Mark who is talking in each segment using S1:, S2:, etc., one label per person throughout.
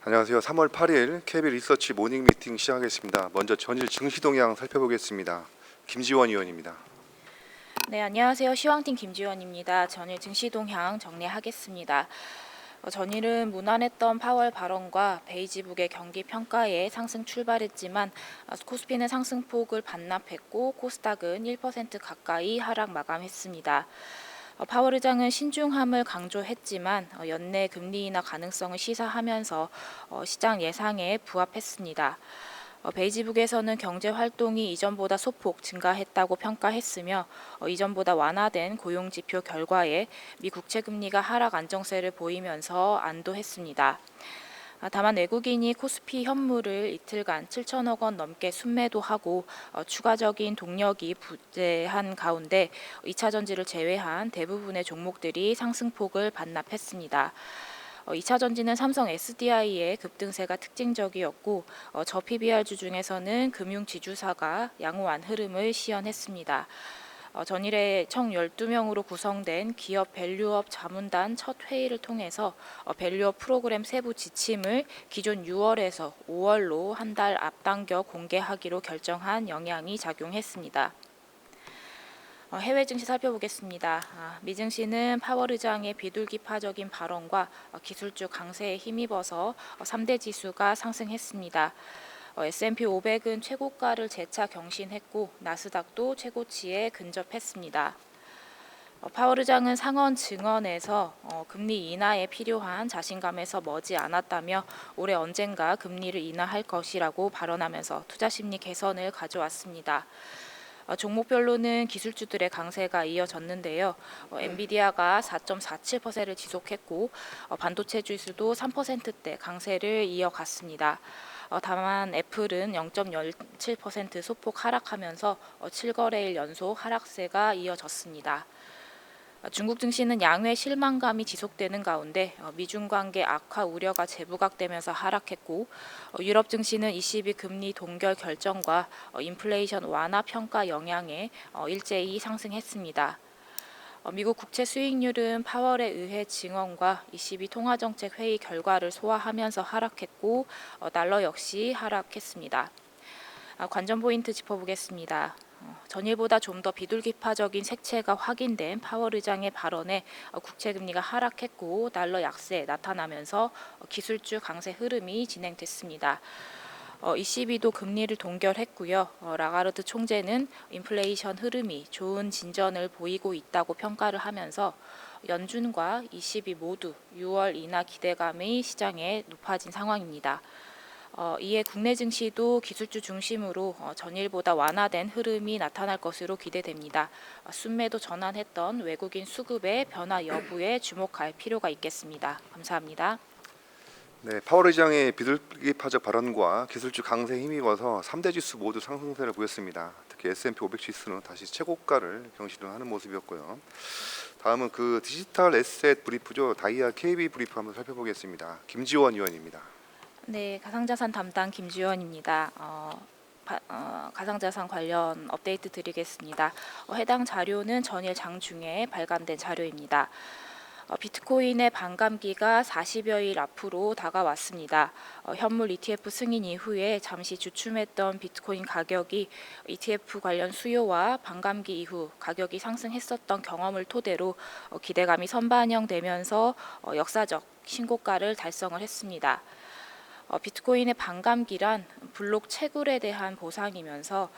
S1: 안녕하세요. 3월 8일 KB 리서치 모닝 미팅 시작하겠습니다. 먼저 전일 증시 동향 살펴보겠습니다. 김지원 의원입니다.
S2: 네, 안녕하세요. 시황팀 김지원입니다. 전일 증시 동향 정리하겠습니다. 전일은 무난했던 파월 발언과 베이지북의 경기 평가에 상승 출발했지만 코스피는 상승폭을 반납했고 코스닥은 1% 가까이 하락 마감했습니다. 파월 의장은 신중함을 강조했지만 연내 금리 인하 가능성을 시사하면서 시장 예상에 부합했습니다. 베이지북에서는 경제 활동이 이전보다 소폭 증가했다고 평가했으며 이전보다 완화된 고용지표 결과에 미 국채금리가 하락 안정세를 보이면서 안도했습니다. 다만 외국인이 코스피 현물을 이틀간 7천억 원 넘게 순매도하고 추가적인 동력이 부재한 가운데 2차 전지를 제외한 대부분의 종목들이 상승폭을 반납했습니다. 2차 전지는 삼성 SDI의 급등세가 특징적이었고 저 PBR주 중에서는 금융지주사가 양호한 흐름을 시현했습니다. 전일에 총 12명으로 구성된 기업 밸류업 자문단 첫 회의를 통해서 밸류업 프로그램 세부 지침을 기존 6월에서 5월로 한 달 앞당겨 공개하기로 결정한 영향이 작용했습니다. 해외 증시 살펴보겠습니다. 미 증시는 파월 의장의 비둘기파적인 발언과 기술주 강세에 힘입어서 3대 지수가 상승했습니다. S&P 500은 최고가를 재차 경신했고 나스닥도 최고치에 근접했습니다. 파월 의장은 상원 증언에서 금리 인하에 필요한 자신감에서 머지 않았다며 올해 언젠가 금리를 인하할 것이라고 발언하면서 투자 심리 개선을 가져왔습니다. 종목별로는 기술주들의 강세가 이어졌는데요. 엔비디아가 4.47%를 지속했고 반도체 지수도 3%대 강세를 이어갔습니다. 다만 애플은 0.07% 소폭 하락하면서 7거래일 연속 하락세가 이어졌습니다. 중국 증시는 양회 실망감이 지속되는 가운데 미중 관계 악화 우려가 재부각되면서 하락했고 유럽 증시는 ECB 금리 동결 결정과 인플레이션 완화 평가 영향에 일제히 상승했습니다. 미국 국채 수익률은 파월의 의회 증언과 ECB 통화정책 회의 결과를 소화하면서 하락했고 달러 역시 하락했습니다. 관전 포인트 짚어보겠습니다. 전일보다 좀 더 비둘기파적인 색채가 확인된 파월 의장의 발언에 국채금리가 하락했고 달러 약세 나타나면서 기술주 강세 흐름이 진행됐습니다. ECB도 금리를 동결했고요. 라가르드 총재는 인플레이션 흐름이 좋은 진전을 보이고 있다고 평가를 하면서 연준과 ECB 모두 6월 인하 기대감이 시장에 높아진 상황입니다. 이에 국내 증시도 기술주 중심으로 전일보다 완화된 흐름이 나타날 것으로 기대됩니다. 순매도 전환했던 외국인 수급의 변화 여부에 주목할 필요가 있겠습니다. 감사합니다.
S1: 네, 파월 의장의 비둘기파적 발언과 기술주 강세에 힘입어서 3대 지수 모두 상승세를 보였습니다. 특히 S&P 500 지수는 다시 최고가를 경신하는 모습이었고요. 다음은 그 디지털 에셋 브리프죠. 다이아 KB 브리프 한번 살펴보겠습니다. 김지원 의원입니다.
S2: 네, 가상자산 담당 김지원입니다. 가상자산 관련 업데이트 드리겠습니다. 해당 자료는 전일 장중에 발간된 자료입니다. 비트코인의 반감기가 40여일 앞으로 다가왔습니다. 현물 ETF 승인 이후에 잠시 주춤했던 비트코인 가격이 ETF 관련 수요와 반감기 이후 가격이 상승했었던 경험을 토대로 기대감이 선반영되면서 역사적 신고가를 달성을 했습니다. 비트코인의 반감기란 블록 채굴에 대한 보상이면서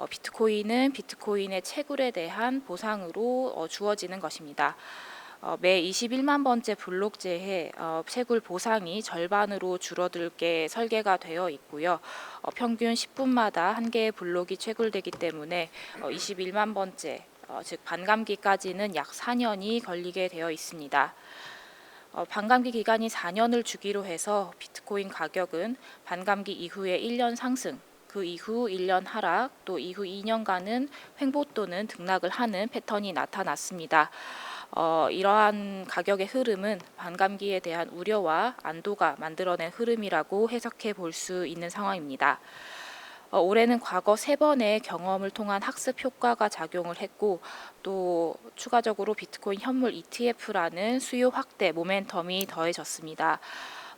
S2: 비트코인은 비트코인의 채굴에 대한 보상으로 주어지는 것입니다. 매 21만 번째 블록 재해 채굴 보상이 절반으로 줄어들게 설계가 되어 있고요. 평균 10분마다 한 개의 블록이 채굴되기 때문에 21만 번째 즉 반감기까지는 약 4년이 걸리게 되어 있습니다. 반감기 기간이 4년을 주기로 해서 비트코인 가격은 반감기 이후에 1년 상승, 그 이후 1년 하락, 또 이후 2년간은 횡보 또는 등락을 하는 패턴이 나타났습니다. 이러한 가격의 흐름은 반감기에 대한 우려와 안도가 만들어낸 흐름이라고 해석해 볼 수 있는 상황입니다. 올해는 과거 3번의 경험을 통한 학습 효과가 작용을 했고 또 추가적으로 비트코인 현물 ETF라는 수요 확대 모멘텀이 더해졌습니다.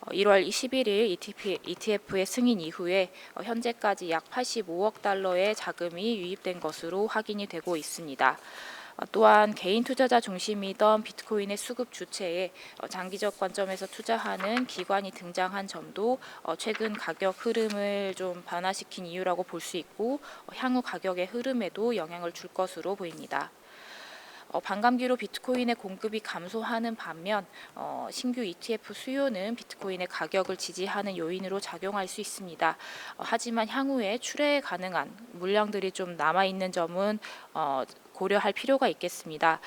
S2: 1월 21일 ETF의 승인 이후에 현재까지 약 85억 달러의 자금이 유입된 것으로 확인이 되고 있습니다. 또한 개인 투자자 중심이던 비트코인의 수급 주체에 장기적 관점에서 투자하는 기관이 등장한 점도 최근 가격 흐름을 좀 변화시킨 이유라고 볼 수 있고 향후 가격의 흐름에도 영향을 줄 것으로 보입니다. 반감기로 비트코인의 공급이 감소하는 반면 신규 ETF 수요는 비트코인의 가격을 지지하는 요인으로 작용할 수 있습니다. 하지만 향후에 출회 가능한 물량들이 좀 남아 있는 점은 고려할 필요가 있겠습니다.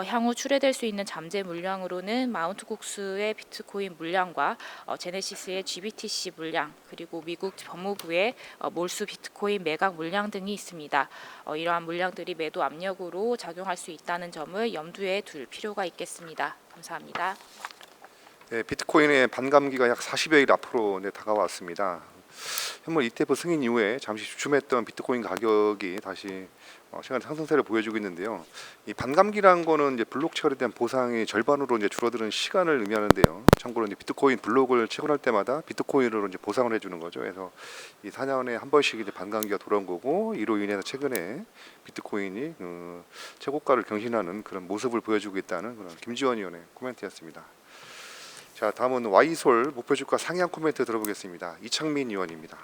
S2: 향후 출회될 수 있는 잠재 물량으로는 마운트 국스의 비트코인 물량과 제네시스의 GBTC 물량, 그리고 미국 법무부의 몰수 비트코인 매각 물량 등이 있습니다. 이러한 물량들이 매도 압력으로 작용할 수 있다는 점을 염두에 둘 필요가 있겠습니다. 감사합니다.
S1: 네, 비트코인의 반감기가 약 40여일 앞으로 다가왔습니다. 현물 ETF 승인 이후에 잠시 주춤했던 비트코인 가격이 다시 시간 상승세를 보여주고 있는데요. 이 반감기라는 거는 이제 블록 체결에 대한 보상이 절반으로 이제 줄어드는 시간을 의미하는데요. 참고로 이제 비트코인 블록을 체결할 때마다 비트코인으로 이제 보상을 해주는 거죠. 그래서 이 4년에 한 번씩 이제 반감기가 돌아온 거고, 이로 인해서 최근에 비트코인이 최고가를 경신하는 그런 모습을 보여주고 있다는 그런 김지원 의원의 코멘트였습니다. 자, 다음은 와이솔 목표주가 상향 코멘트 들어보겠습니다. 이창민 의원입니다.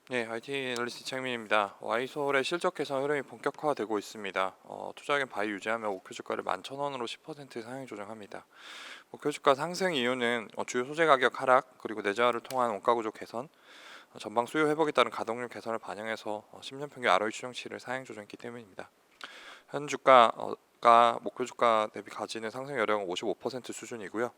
S3: 네, IT 애널리스트 이창민입니다. 와이솔의 실적 개선 흐름이 본격화되고 있습니다. 투자액은 바이 유지하며 목표 주가를 11,000원으로 10% 상향 조정합니다. 목표 주가 상승 이유는 주요 소재 가격 하락, 그리고 내재화를 통한 원가 구조 개선, 전방 수요 회복에 따른 가동률 개선을 반영해서 10년 평균 ROE 추정치를 상향 조정했기 때문입니다. 현 주가가 목표 주가 대비 가지는 상승 여력은 55% 수준이고요.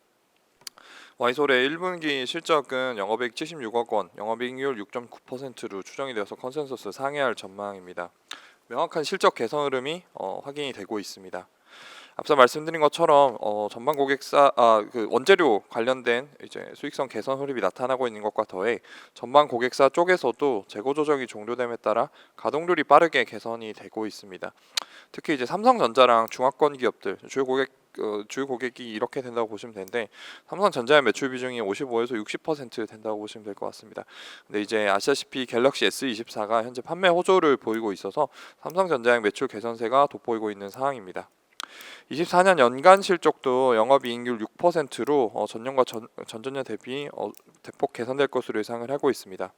S3: 와이솔의 1분기 실적은 영업이익 76억 원, 영업이익률 6.9%로 추정이 되어서 컨센서스 상회할 전망입니다. 명확한 실적 개선 흐름이 확인이 되고 있습니다. 앞서 말씀드린 것처럼 전방 고객사 원재료 관련된 이제 수익성 개선 흐름이 나타나고 있는 것과 더해 전방 고객사 쪽에서도 재고 조정이 종료됨에 따라 가동률이 빠르게 개선이 되고 있습니다. 특히 이제 삼성전자랑 중화권 기업들 주요 고객이 이렇게 된다고 보시면 되는데, 삼성전자의 매출 비중이 55에서 60% 된다고 보시면 될 것 같습니다. 근데 이제 아시다시피 갤럭시 S24가 현재 판매 호조를 보이고 있어서 삼성전자의 매출 개선세가 돋보이고 있는 상황입니다. 24년 연간 실적도 영업이익률 6%로 전년과 전전년 대비 대폭 개선될 것으로 예상을 하고 있습니다.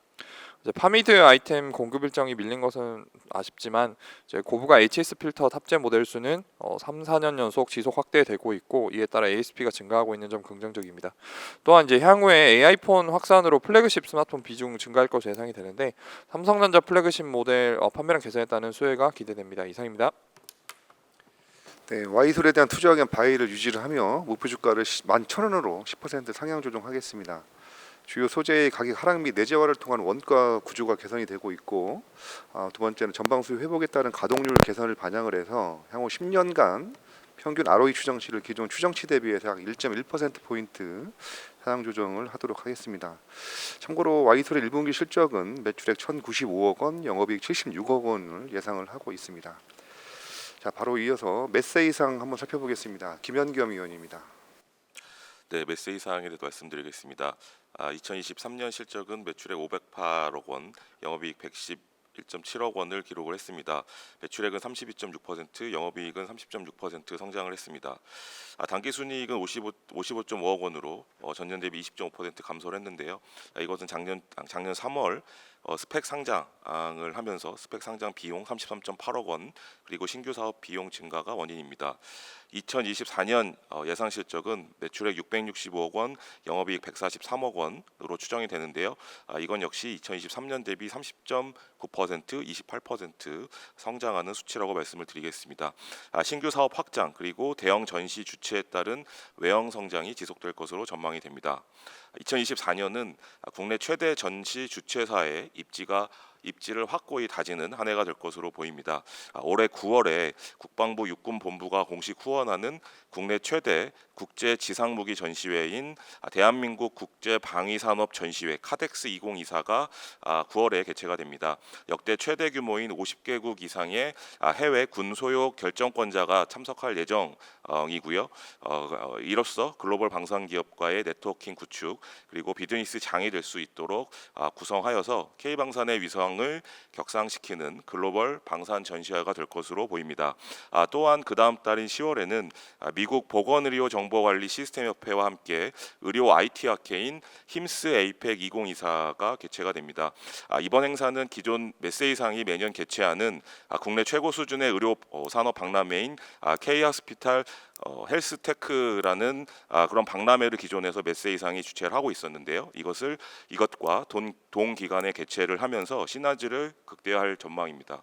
S3: 이제 파미드 아이템 공급 일정이 밀린 것은 아쉽지만 이제 고부가 HS 필터 탑재 모델 수는 3, 4년 연속 지속 확대되고 있고, 이에 따라 ASP가 증가하고 있는 점 긍정적입니다. 또한 이제 향후에 AI폰 확산으로 플래그십 스마트폰 비중 증가할 것으로 예상이 되는데, 삼성전자 플래그십 모델 판매량 개선에 따른 수혜가 기대됩니다. 이상입니다.
S1: 네, 와이솔에 대한 투자 의견 바이를 유지를 하며 목표 주가를 11,000원으로 10% 상향 조정하겠습니다. 주요 소재의 가격 하락 및 내재화를 통한 원가 구조가 개선이 되고 있고, 두 번째는 전방 수요 회복에 따른 가동률 개선을 반영을 해서 향후 10년간 평균 ROE 추정치를 기존 추정치 대비해서 약 1.1% 포인트 상향 조정을 하도록 하겠습니다. 참고로 와이솔의 1분기 실적은 매출액 1,095억 원, 영업이익 76억 원을 예상을 하고 있습니다. 자, 바로 이어서 메세이상 한번 살펴보겠습니다. 김현겸 의원입니다.
S4: 네, 메시지 사항에 대해서 말씀드리겠습니다. 2023년 실적은 매출액 508억 원, 영업이익 111.7억 원을 기록을 했습니다. 매출액은 32.6%, 영업이익은 30.6% 성장을 했습니다. 당기순이익은 55.5억 원으로 전년 대비 20.5% 감소를 했는데요. 이것은 작년 3월 스펙 상장을 하면서 스펙 상장 비용 33.8억 원, 그리고 신규 사업 비용 증가가 원인입니다. 2024년 예상 실적은 매출액 665억 원, 영업이익 143억 원으로 추정이 되는데요. 이건 역시 2023년 대비 30.9%, 28% 성장하는 수치라고 말씀을 드리겠습니다. 신규 사업 확장, 그리고 대형 전시 주체에 따른 외형 성장이 지속될 것으로 전망이 됩니다. 2024년은 국내 최대 전시 주최사의 입지를 확고히 다지는 한 해가 될 것으로 보입니다. 올해 9월에 국방부 육군본부가 공식 후원하는 국내 최대 국제 지상무기 전시회인 대한민국 국제방위산업 전시회 카덱스 2024가 9월에 개최가 됩니다. 역대 최대 규모인 50개국 이상의 해외 군소요 결정권자가 참석할 이고요. 이로써 글로벌 방산 기업과의 네트워킹 구축 그리고 비즈니스 장이 될 수 있도록 구성하여서 K방산의 위상을 격상시키는 글로벌 방산 전시회가 될 것으로 보입니다. 또한 그 다음 달인 10월에는 미국 보건의료 정보관리 시스템협회와 함께 의료 IT 학회인 힘스 에이펙 2024가 개최가 됩니다. 이번 행사는 기존 메세이상이 매년 개최하는 국내 최고 수준의 의료 산업 박람회인 K하스피탈 헬스테크라는 그런 박람회를 기존에서 메세이상이 주최를 하고 있었는데요. 이것과 동기간에 개최를 하면서 시너지를 극대화할 전망입니다.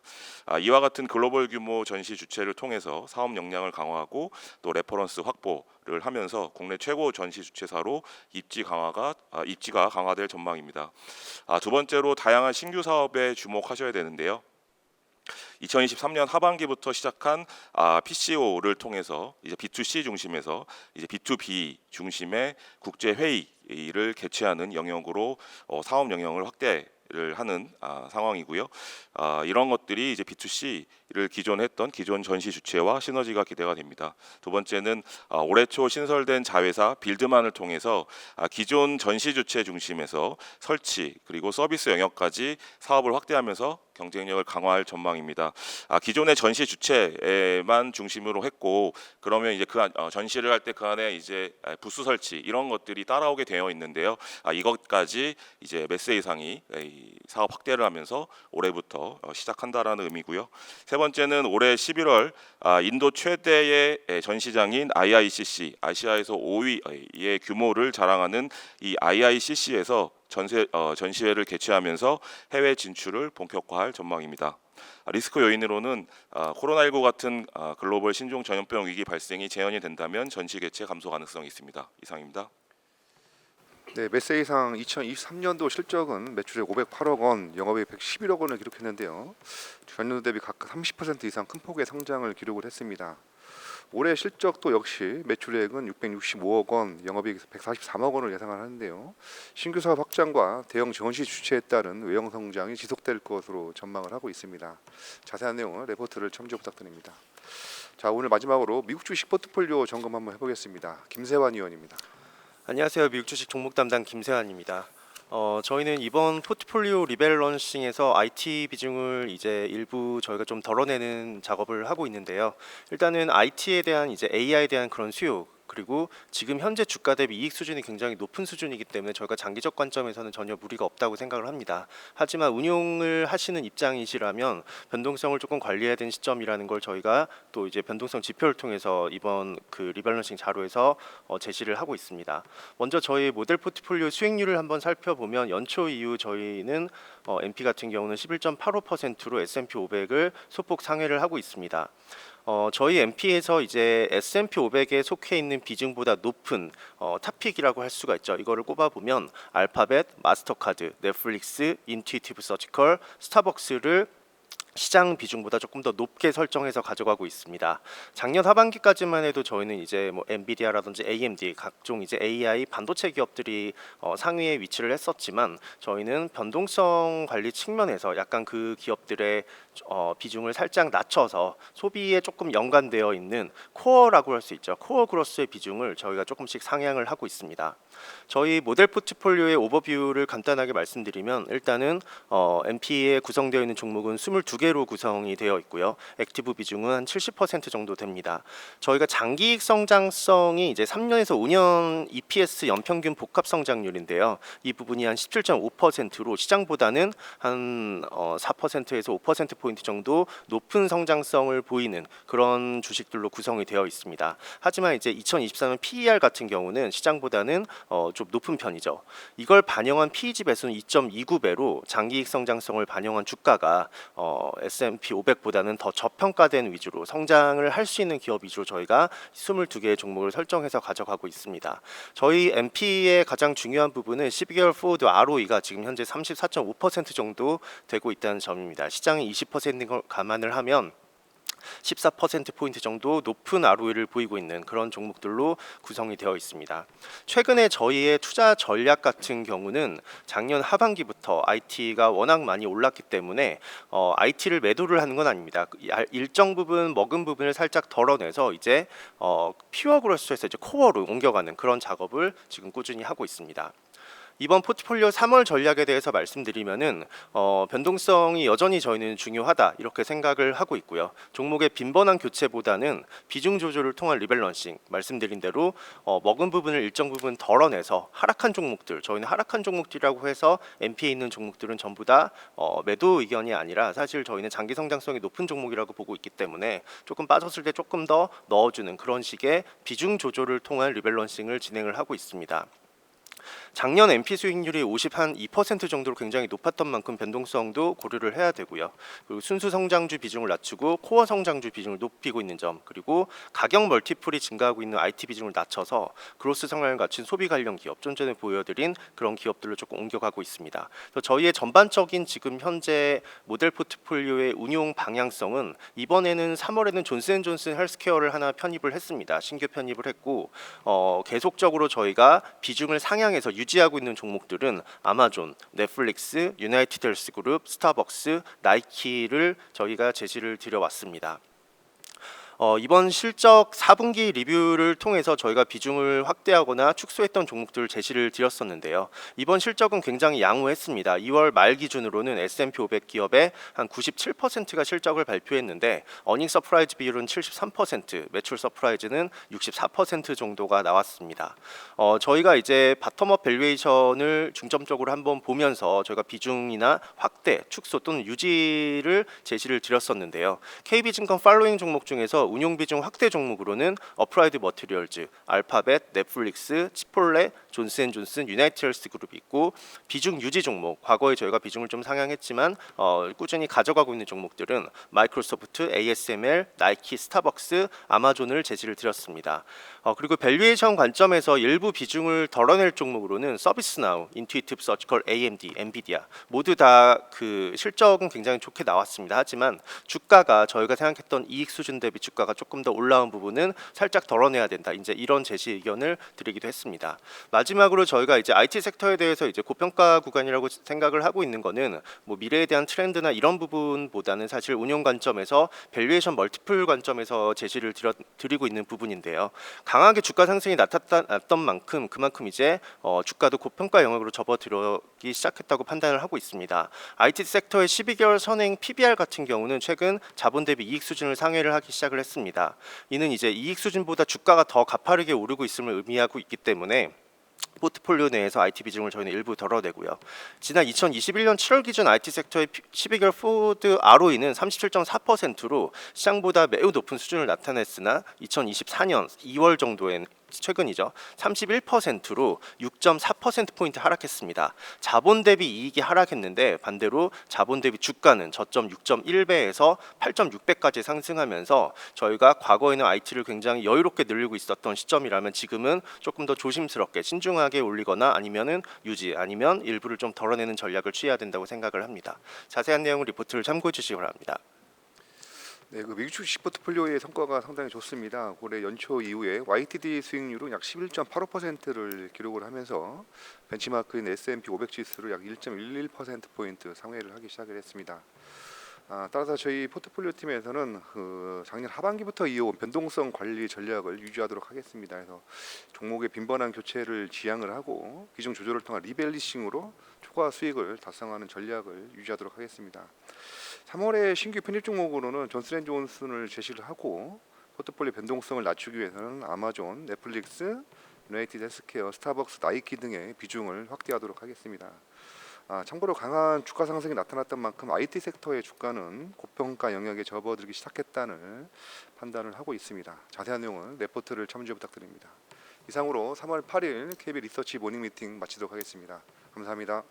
S4: 이와 같은 글로벌 규모 전시 주최를 통해서 사업 역량을 강화하고 또 레퍼런스 확보를 하면서 국내 최고 전시 주최사로 입지가 강화될 전망입니다. 두 번째로 다양한 신규 사업에 주목하셔야 되는데요. 2023년 하반기부터 시작한 PCO를 통해서 이제 B2C 중심에서 이제 B2B 중심의 국제 회의를 개최하는 영역으로 사업 영역을 확대를 하는 상황이고요. 이런 것들이 이제 B2C를 기존 전시 주체와 시너지가 기대가 됩니다. 두 번째는 올해 초 신설된 자회사 빌드만을 통해서 기존 전시 주체 중심에서 설치 그리고 서비스 영역까지 사업을 확대하면서 경쟁력을 강화할 전망입니다. 기존의 전시 주체만 중심으로 했고 그러면 이제 전시를 할 때 그 안에 이제 부스 설치 이런 것들이 따라오게 되어 있는데요. 이것까지 이제 메세이상이 사업 확대를 하면서 올해부터 시작한다라는 의미고요. 세 번째는 올해 11월 인도 최대의 전시장인 IICC, 아시아에서 5위의 규모를 자랑하는 이 IICC에서 전시회를 개최하면서 해외 진출을 본격화할 전망입니다. 리스크 요인으로는 코로나19 같은 글로벌 신종 전염병 위기 발생이 재현이 된다면 전시 개최 감소 가능성이 있습니다. 이상입니다.
S1: 네, 메세이상 2023년도 실적은 매출액 508억 원, 영업이익 111억 원을 기록했는데요. 전년도 대비 각각 30% 이상 큰 폭의 성장을 기록을 했습니다. 올해 실적도 역시 매출액은 665억 원, 영업이익 143억 원을 예상을 하는데요. 신규 사업 확장과 대형 전시 주체에 따른 외형 성장이 지속될 것으로 전망을 하고 있습니다. 자세한 내용은 레포트를 참조 부탁드립니다. 자, 오늘 마지막으로 미국 주식 포트폴리오 점검 한번 해보겠습니다. 김세환 의원입니다.
S5: 안녕하세요. 미국 주식 종목 담당 김세환입니다. 저희는 이번 포트폴리오 리밸런싱에서 IT 비중을 이제 일부 저희가 좀 덜어내는 작업을 하고 있는데요. 일단은 IT에 대한 이제 AI에 대한 그런 수요 그리고 지금 현재 주가 대비 이익 수준이 굉장히 높은 수준이기 때문에 저희가 장기적 관점에서는 전혀 무리가 없다고 생각을 합니다. 하지만 운용을 하시는 입장이시라면 변동성을 조금 관리해야 되는 시점이라는 걸 저희가 또 이제 변동성 지표를 통해서 이번 그 리밸런싱 자료에서 제시를 하고 있습니다. 먼저 저희 모델 포트폴리오 수익률을 한번 살펴보면 연초 이후 저희는 MP 같은 경우는 11.85%로 S&P 500을 소폭 상회를 하고 있습니다. 저희 MP에서 이제 S&P 500에 속해 있는 비중보다 높은 탑픽이라고 할 수가 있죠. 이거를 꼽아보면 알파벳, 마스터카드, 넷플릭스, 인투이티브 서지컬, 스타벅스를 시장 비중보다 조금 더 높게 설정해서 가져가고 있습니다. 작년 하반기까지만 해도 저희는 이제 뭐 엔비디아라든지 AMD 각종 이제 AI 반도체 기업들이 상위에 위치를 했었지만 저희는 변동성 관리 측면에서 약간 그 기업들의 비중을 살짝 낮춰서 소비에 조금 연관되어 있는 코어라고 할 수 있죠. 코어 그로스의 비중을 저희가 조금씩 상향을 하고 있습니다. 저희 모델 포트폴리오의 오버뷰를 간단하게 말씀드리면 일단은 MP에 구성되어 있는 종목은 22개로 구성이 되어 있고요. 액티브 비중은 한 70% 정도 됩니다. 저희가 장기익 성장성이 이제 3년에서 5년 EPS 연평균 복합 성장률인데요. 이 부분이 한 17.5%로 시장보다는 한 4%에서 5%포인트 정도 높은 성장성을 보이는 그런 주식들로 구성이 되어 있습니다. 하지만 이제 2023년 PER 같은 경우는 시장보다는 좀 높은 편이죠. 이걸 반영한 PEG 배수는 2.29배로 장기익 성장성을 반영한 주가가 S&P 500보다는 더 저평가된 위주로 성장을 할 수 있는 기업 위주로 저희가 22개의 종목을 설정해서 가져가고 있습니다. 저희 MP의 가장 중요한 부분은 12개월 포워드 ROE가 지금 현재 34.5% 정도 되고 있다는 점입니다. 시장이 20%인 걸 감안을 하면 14%포인트 정도 높은 ROE를 보이고 있는 그런 종목들로 구성이 되어 있습니다. 최근에 저희의 투자 전략 같은 경우는 작년 하반기부터 IT가 워낙 많이 올랐기 때문에 IT를 매도를 하는 건 아닙니다. 일정 부분 먹은 부분을 살짝 덜어내서 이제 퓨어 그로스에서 이제 코어로 옮겨가는 그런 작업을 지금 꾸준히 하고 있습니다. 이번 포트폴리오 3월 전략에 대해서 말씀드리면은 변동성이 여전히 저희는 중요하다 이렇게 생각을 하고 있고요. 종목의 빈번한 교체보다는 비중 조절을 통한 리밸런싱 말씀드린 대로 먹은 부분을 일정 부분 덜어내서 하락한 종목들 저희는 하락한 종목들이라고 해서 NP에 있는 종목들은 전부 다 매도 의견이 아니라 사실 저희는 장기 성장성이 높은 종목이라고 보고 있기 때문에 조금 빠졌을 때 조금 더 넣어주는 그런 식의 비중 조절을 통한 리밸런싱을 진행을 하고 있습니다. 작년 NP 수익률이 52% 정도로 굉장히 높았던 만큼 변동성도 고려를 해야 되고요. 그리고 순수 성장주 비중을 낮추고 코어 성장주 비중을 높이고 있는 점, 그리고 가격 멀티플이 증가하고 있는 IT 비중을 낮춰서 그로스 성향을 갖춘 소비 관련 기업, 좀 전에 보여드린 그런 기업들로 조금 옮겨가고 있습니다. 그래서 저희의 전반적인 지금 현재 모델 포트폴리오의 운용 방향성은 이번에는 3월에는 존슨앤존슨 헬스케어를 하나 편입을 했습니다. 신규 편입을 했고 계속적으로 저희가 비중을 상향해서 유지하고 있는 종목들은 아마존, 넷플릭스, 유나이티드 헬스그룹, 스타벅스, 나이키를 저희가 제시를 드려왔습니다. 이번 실적 4분기 리뷰를 통해서 저희가 비중을 확대하거나 축소했던 종목들을 제시를 드렸었는데요. 이번 실적은 굉장히 양호했습니다. 2월 말 기준으로는 S&P 500 기업의 한 97%가 실적을 발표했는데 어닝 서프라이즈 비율은 73%, 매출 서프라이즈는 64% 정도가 나왔습니다. 저희가 이제 바텀업 밸류에이션을 중점적으로 한번 보면서 저희가 비중이나 확대, 축소 또는 유지를 제시를 드렸었는데요. KB증권 팔로잉 종목 중에서 운용 비중 확대 종목으로는 어프라이드 머티리얼즈, 알파벳, 넷플릭스, 치폴레, 존슨앤존슨, 유나이티드 헬스그룹이 있고 비중 유지 종목, 과거에 저희가 비중을 좀 상향했지만 꾸준히 가져가고 있는 종목들은 마이크로소프트, ASML, 나이키, 스타벅스, 아마존을 제시를 드렸습니다. 그리고 밸류에이션 관점에서 일부 비중을 덜어낼 종목으로는 서비스나우, 인투이티브 서지컬, AMD, 엔비디아 모두 다 그 실적은 굉장히 좋게 나왔습니다. 하지만 주가가 저희가 생각했던 이익 수준 대비 주가가 조금 더 올라온 부분은 살짝 덜어내야 된다. 이제 이런 제시 의견을 드리기도 했습니다. 마지막으로 저희가 이제 IT 섹터에 대해서 이제 고평가 구간이라고 생각을 하고 있는 거는 뭐 미래에 대한 트렌드나 이런 부분보다는 사실 운용 관점에서 밸류에이션 멀티플 관점에서 제시를 드리고 있는 부분인데요. 강하게 주가 상승이 나타났던 만큼 그만큼 이제 주가도 고평가 영역으로 접어들기 시작했다고 판단을 하고 있습니다. IT 섹터의 12개월 선행 PBR 같은 경우는 최근 자본 대비 이익 수준을 상회를 하기 시작을 했습니다. 이는 이제 이익 수준보다 주가가 더 가파르게 오르고 있음을 의미하고 있기 때문에 포트폴리오 내에서 IT 비중을 저희는 일부 덜어내고요. 지난 2021년 7월 기준 IT 섹터의 12개월 포드 ROE는 37.4%로 시장보다 매우 높은 수준을 나타냈으나 2024년 2월 정도엔 최근이죠. 31%로 6.4%포인트 하락했습니다. 자본 대비 이익이 하락했는데 반대로 자본 대비 주가는 저점 6.1배에서 8.6배까지 상승하면서 저희가 과거에는 IT를 굉장히 여유롭게 늘리고 있었던 시점이라면 지금은 조금 더 조심스럽게 신중하게 올리거나 아니면은 유지 아니면 일부를 좀 덜어내는 전략을 취해야 된다고 생각을 합니다. 자세한 내용은 리포트를 참고해 주시기 바랍니다.
S1: 네, 그 미국 주식 포트폴리오의 성과가 상당히 좋습니다. 올해 연초 이후에 YTD 수익률은 약 11.85%를 기록을 하면서 벤치마크인 S&P 500 지수를 약 1.11%포인트 상회를 하기 시작을 했습니다. 따라서 저희 포트폴리오 팀에서는 작년 하반기부터 이어온 변동성 관리 전략을 유지하도록 하겠습니다. 그래서 종목의 빈번한 교체를 지양을 하고 비중 조절을 통한 리밸런싱으로 초과 수익을 달성하는 전략을 유지하도록 하겠습니다. 3월에 신규 편입 종목으로는 존슨앤존슨을 제시를 하고 포트폴리오 변동성을 낮추기 위해서는 아마존, 넷플릭스, 유나이티드 헬스케어, 스타벅스, 나이키 등의 비중을 확대하도록 하겠습니다. 참고로 강한 주가 상승이 나타났던 만큼 IT 섹터의 주가는 고평가 영역에 접어들기 시작했다는 판단을 하고 있습니다. 자세한 내용은 레포트를 참조 부탁드립니다. 이상으로 3월 8일 KB 리서치 모닝 미팅 마치도록 하겠습니다. 감사합니다.